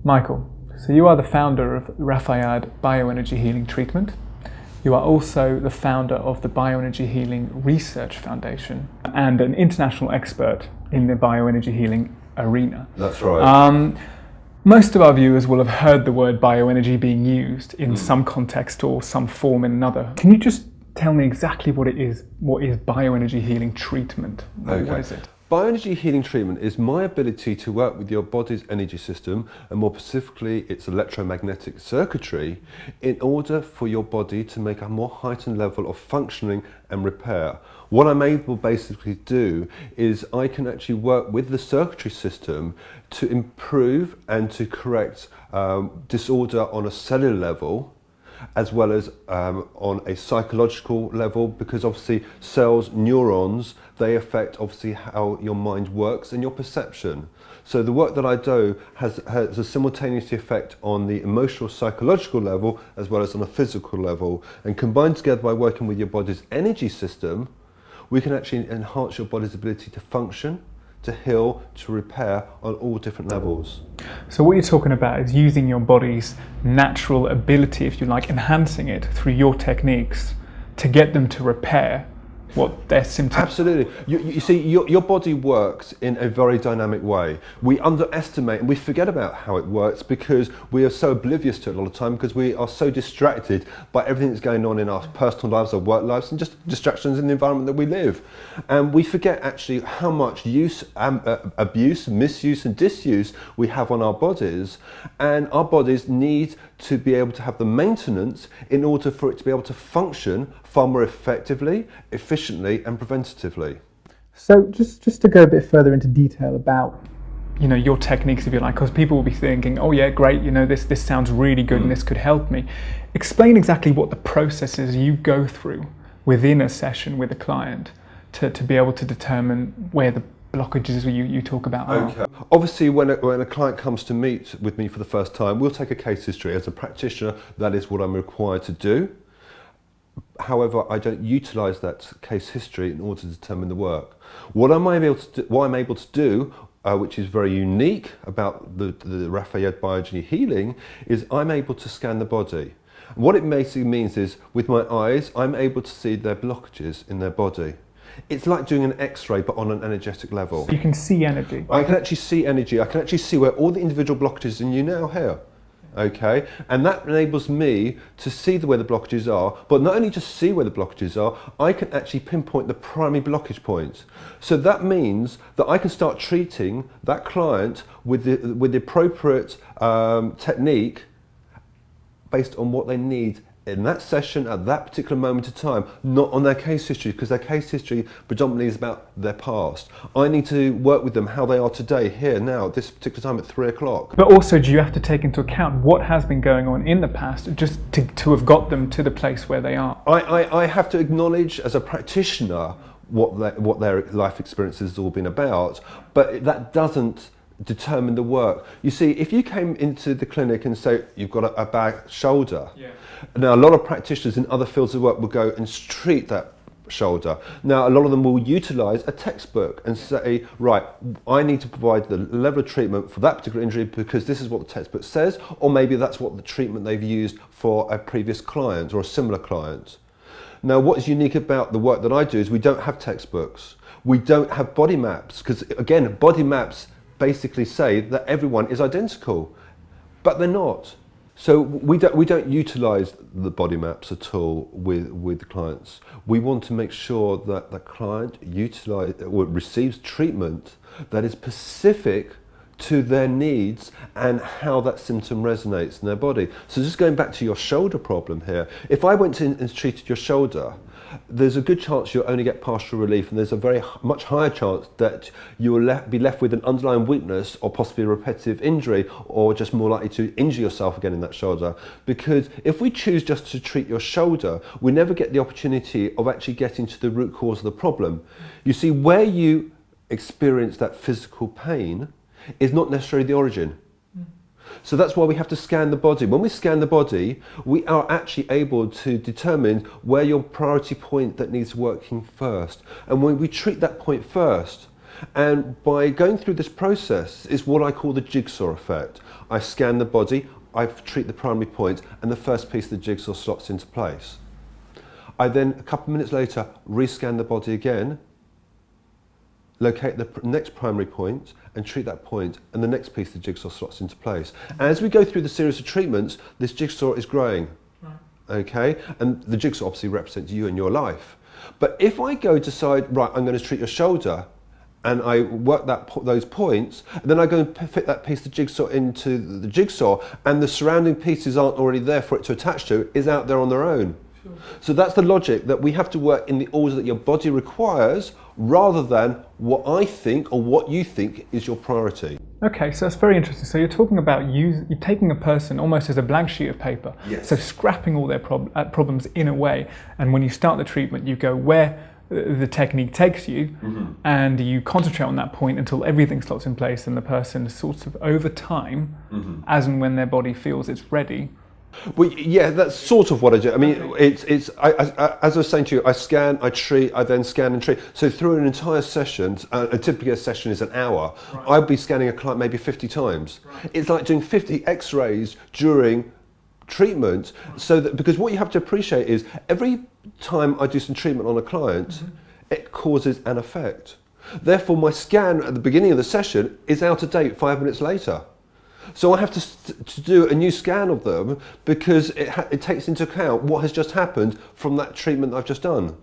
Michael, so you are the founder of RaphaYad Bioenergy Healing Treatment. You are also the founder of the Bioenergy Healing Research Foundation and an international expert in the bioenergy healing arena. That's right. Most of our viewers will have heard the word bioenergy being used in some context or some form in another. Can you just tell me exactly what it is? What is bioenergy healing treatment? Okay. What is it? Bioenergy healing treatment is my ability to work with your body's energy system, and more specifically its electromagnetic circuitry, in order for your body to make a more heightened level of functioning and repair. What I'm able basically to do is I can actually work with the circuitry system to improve and to correct disorder on a cellular level, as well as on a psychological level, because obviously cells, neurons, they affect obviously how your mind works and your perception. So the work that I do has a simultaneous effect on the emotional, psychological level, as well as on a physical level. And combined together by working with your body's energy system, we can actually enhance your body's ability to function, to heal, to repair on all different levels. So what you're talking about is using your body's natural ability, if you like, enhancing it through your techniques to get them to repair what their symptoms. Absolutely. You see, your body works in a very dynamic way. We underestimate and we forget about how it works because we are so oblivious to it a lot of time, because we are so distracted by everything that's going on in our personal lives, our work lives, and just distractions in the environment that we live. And we forget actually how much use, abuse, misuse and disuse we have on our bodies. And our bodies need to be able to have the maintenance in order for it to be able to function far more effectively, efficiently and preventatively. So just to go a bit further into detail about your techniques, if you like, because people will be thinking, oh yeah, great, this sounds really good and this could help me. Explain exactly what the processes you go through within a session with a client to be able to determine where the blockages you talk about are. Okay. Obviously, when a client comes to meet with me for the first time, we'll take a case history. As a practitioner, that is what I'm required to do. However, I don't utilise that case history in order to determine the work. What I'm able to do, which is very unique about the RaphaYad Bioenergy healing, is I'm able to scan the body. What it basically means is, with my eyes, I'm able to see their blockages in their body. It's like doing an X-ray, but on an energetic level. You can see energy. I can actually see energy. I can actually see where all the individual blockages in you now here. Okay, and that enables me to see where the blockages are, but not only just see where the blockages are, I can actually pinpoint the primary blockage points. So that means that I can start treating that client with the appropriate technique based on what they need in that session at that particular moment of time, not on their case history, because their case history predominantly is about their past. I need to work with them how they are today, here, now, at this particular time at 3 o'clock. But also, do you have to take into account what has been going on in the past just to have got them to the place where they are? I have to acknowledge as a practitioner what their life experience has all been about, but that doesn't determine the work. You see, if you came into the clinic and say you've got a bad shoulder, now a lot of practitioners in other fields of work will go and treat that shoulder. Now a lot of them will utilise a textbook and say, right, I need to provide the level of treatment for that particular injury because this is what the textbook says, or maybe that's what the treatment they've used for a previous client or a similar client. Now what is unique about the work that I do is we don't have textbooks. We don't have body maps, because again, body maps basically say that everyone is identical, but they're not. So we don't utilise the body maps at all with the clients. We want to make sure that the client receives treatment that is specific to their needs and how that symptom resonates in their body. So just going back to your shoulder problem here, if I went in and treated your shoulder, there's a good chance you'll only get partial relief, and there's a very much higher chance that you will be left with an underlying weakness or possibly a repetitive injury, or just more likely to injure yourself again in that shoulder. Because if we choose just to treat your shoulder, we never get the opportunity of actually getting to the root cause of the problem. You see, where you experience that physical pain is not necessarily the origin. So that's why we have to scan the body. When we scan the body, we are actually able to determine where your priority point that needs working first. And when we treat that point first, And by going through this process is what I call the jigsaw effect. I scan the body, I treat the primary point, and the first piece of the jigsaw slots into place. I then, a couple of minutes later, rescan the body again, locate the next primary point and treat that point, and the next piece of the jigsaw slots into place. As we go through the series of treatments, this jigsaw is growing, okay? And the jigsaw obviously represents you and your life. But if I go decide, right, I'm going to treat your shoulder, and I work those points, and then I go and fit that piece of the jigsaw into the jigsaw, and the surrounding pieces aren't already there for it to attach to, is out there on their own. Sure. So that's the logic, that we have to work in the order that your body requires, rather than what I think or what you think is your priority. Okay, so that's very interesting. So you're talking about you're taking a person almost as a blank sheet of paper. Yes. So scrapping all their problems in a way, and when you start the treatment, you go where the technique takes you, and you concentrate on that point until everything slots in place, and the person sort of over time, as and when their body feels it's ready. Well, yeah, that's sort of what I do. I mean, as I was saying to you, I scan, I treat, I then scan and treat. So through an entire session, typically a session is an hour, right. I'd be scanning a client maybe 50 times. Right. It's like doing 50 x-rays during treatment, so that, because what you have to appreciate is every time I do some treatment on a client, it causes an effect. Therefore, my scan at the beginning of the session is out of date 5 minutes later. So I have to do a new scan of them, because it takes into account what has just happened from that treatment I've just done.